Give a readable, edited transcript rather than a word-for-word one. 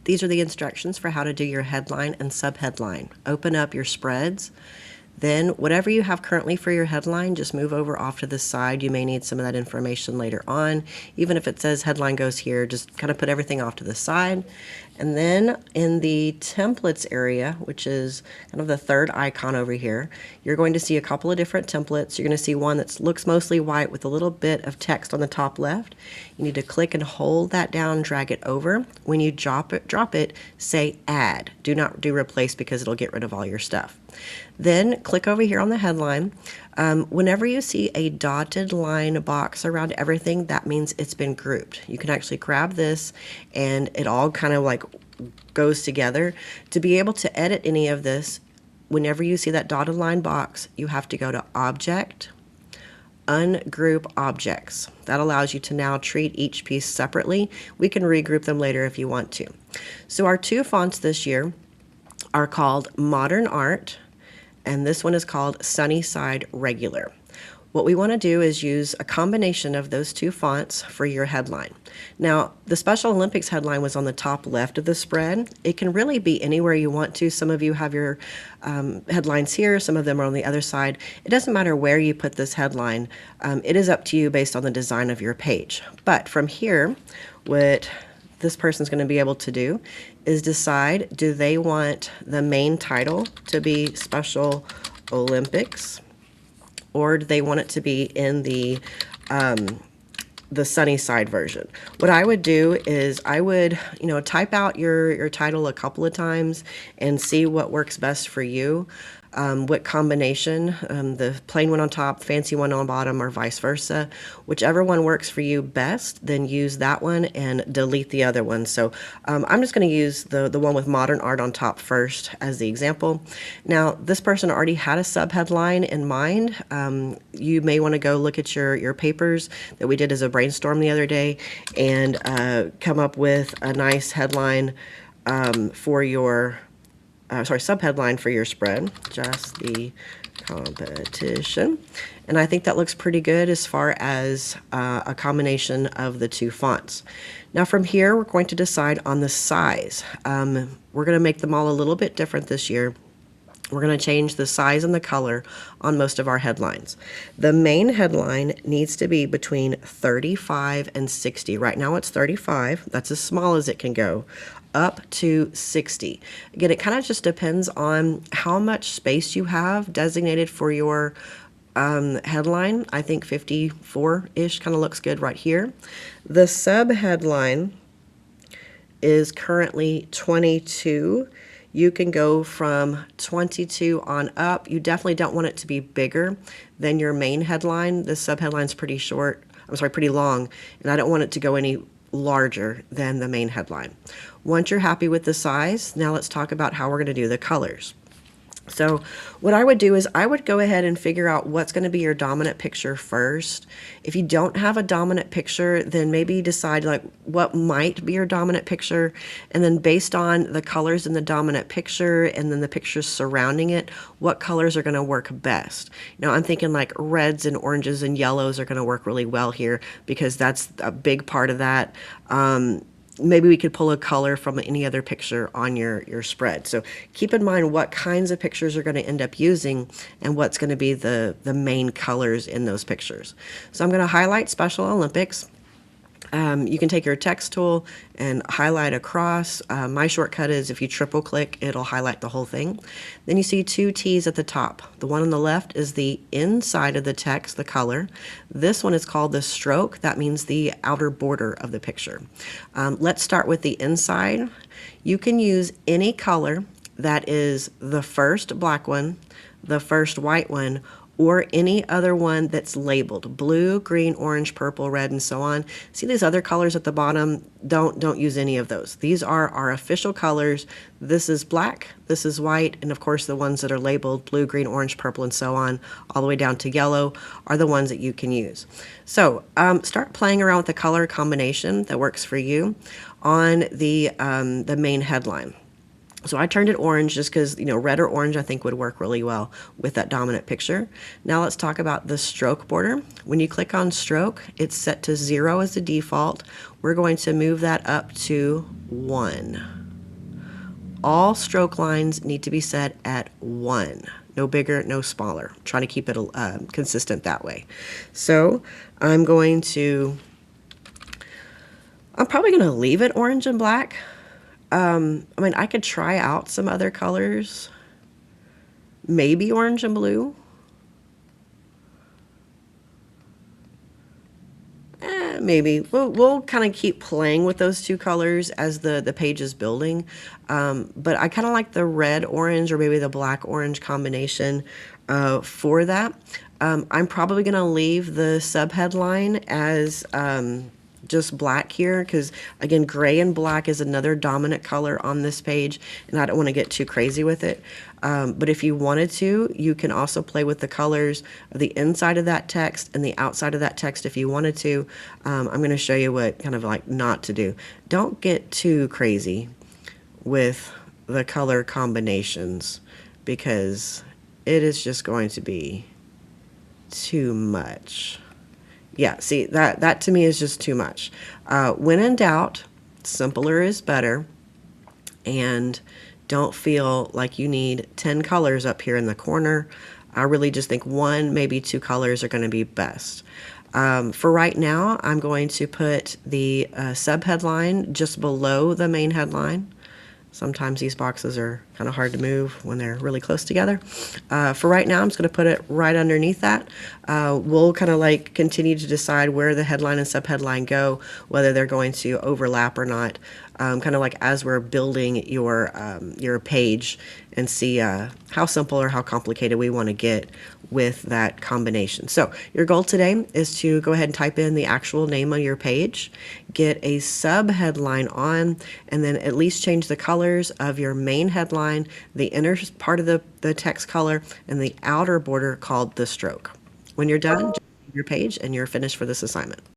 These are the instructions for how to do your headline and subheadline. Open up your spreads. Then whatever you have currently for your headline, just move over off to the side. You may need some of that information later on. Even if it says headline goes here, just kind of put everything off to the side. And then in the templates area, which is kind of the third icon over here, you're going to see a couple of different templates. You're going to see one that looks mostly white with a little bit of text on the top left. You need to click and hold that down, drag it over. When you drop it, say add. Do not do replace because it'll get rid of all your stuff. Then click over here on the headline. Whenever you see a dotted line box around everything, that means it's been grouped. You can actually grab this and it all kind of like goes together. To be able to edit any of this, whenever you see that dotted line box, you have to go to Object, Ungroup Objects. That allows you to now treat each piece separately. We can regroup them later if you want to. So our two fonts this year are called Modern Art, and this one is called Sunnyside Regular. What we want to do is use a combination of those two fonts for your headline. Now, the Special Olympics headline was on the top left of the spread. It can really be anywhere you want to. Some of you have your headlines here, some of them are on the other side. It doesn't matter where you put this headline. It is up to you based on the design of your page. But from here, what this person's going to be able to do is decide, do they want the main title to be Special Olympics, or do they want it to be in the Sunnyside version? What I would do is I would, type out your title a couple of times and see what works best for you. What combination, the plain one on top, fancy one on bottom, or vice versa. Whichever one works for you best, then use that one and delete the other one. So I'm just going to use the one with Modern Art on top first as the example. Now, this person already had a subheadline in mind. You may want to go look at your papers that we did as a brainstorm the other day and come up with a nice headline for your subheadline for your spread, just the competition. And I think that looks pretty good as far as a combination of the two fonts. Now from here, we're going to decide on the size. We're going to make them all a little bit different this year. We're going to change the size and the color on most of our headlines. The main headline needs to be between 35 and 60. Right now it's 35. That's as small as it can go, up to 60. Again, it kind of just depends on how much space you have designated for your headline. I think 54-ish kind of looks good right here. The subheadline is currently 22. You can go from 22 on up. You definitely don't want it to be bigger than your main headline. This subheadline's pretty long, and I don't want it to go any larger than the main headline. Once you're happy with the size, now let's talk about how we're going to do the colors. So what I would do is I would go ahead and figure out what's going to be your dominant picture first. If you don't have a dominant picture, then maybe decide like what might be your dominant picture, and then based on the colors in the dominant picture and then the pictures surrounding it, what colors are going to work best. I'm thinking like reds and oranges and yellows are going to work really well here because that's a big part of that. Maybe we could pull a color from any other picture on your spread. So keep in mind what kinds of pictures you're going to end up using and what's going to be the main colors in those pictures. So I'm going to highlight Special Olympics. You can take your text tool and highlight across. My shortcut is if you triple click, it'll highlight the whole thing. Then you see two T's at the top. The one on the left is the inside of the text, the color. This one is called the stroke. That means the outer border of the picture. Let's start with the inside. You can use any color that is the first black one, the first white one, or any other one that's labeled blue, green, orange, purple, red, and so on. See these other colors at the bottom? Don't use any of those. These are our official colors. This is black, this is white, and of course the ones that are labeled blue, green, orange, purple, and so on, all the way down to yellow, are the ones that you can use. So start playing around with the color combination that works for you on the main headline. So I turned it orange just because, red or orange I think would work really well with that dominant picture. Now let's talk about the stroke border. When you click on stroke, it's set to 0 as the default. We're going to move that up to 1. all stroke lines need to be set at 1. No bigger, no smaller. Trying to keep it consistent that way. So I'm probably going to leave it orange and black. I mean, I could try out some other colors. Maybe orange and blue. Maybe we'll kind of keep playing with those two colors as the page is building, but I kind of like the red orange or maybe the black orange combination for that. I'm probably going to leave the subheadline as just black here because, again, gray and black is another dominant color on this page, and I don't want to get too crazy with it. But if you wanted to, you can also play with the colors of the inside of that text and the outside of that text if you wanted to. I'm going to show you what kind of like not to do. Don't get too crazy with the color combinations because it is just going to be too much. Yeah, see, that to me is just too much. When in doubt, simpler is better, and don't feel like you need 10 colors up here in the corner. I really just think 1, maybe 2 colors are going to be best. For right now, I'm going to put the subheadline just below the main headline. Sometimes these boxes are kind of hard to move when they're really close together. For right now, I'm just going to put it right underneath that. We'll kind of like continue to decide where the headline and subheadline go, whether they're going to overlap or not, kind of like as we're building your page and see how simple or how complicated we want to get with that combination. So your goal today is to go ahead and type in the actual name of your page, get a subheadline on, and then at least change the colors of your main headline, the inner part of the text color, and the outer border called the stroke. When you're done, your page and you're finished for this assignment.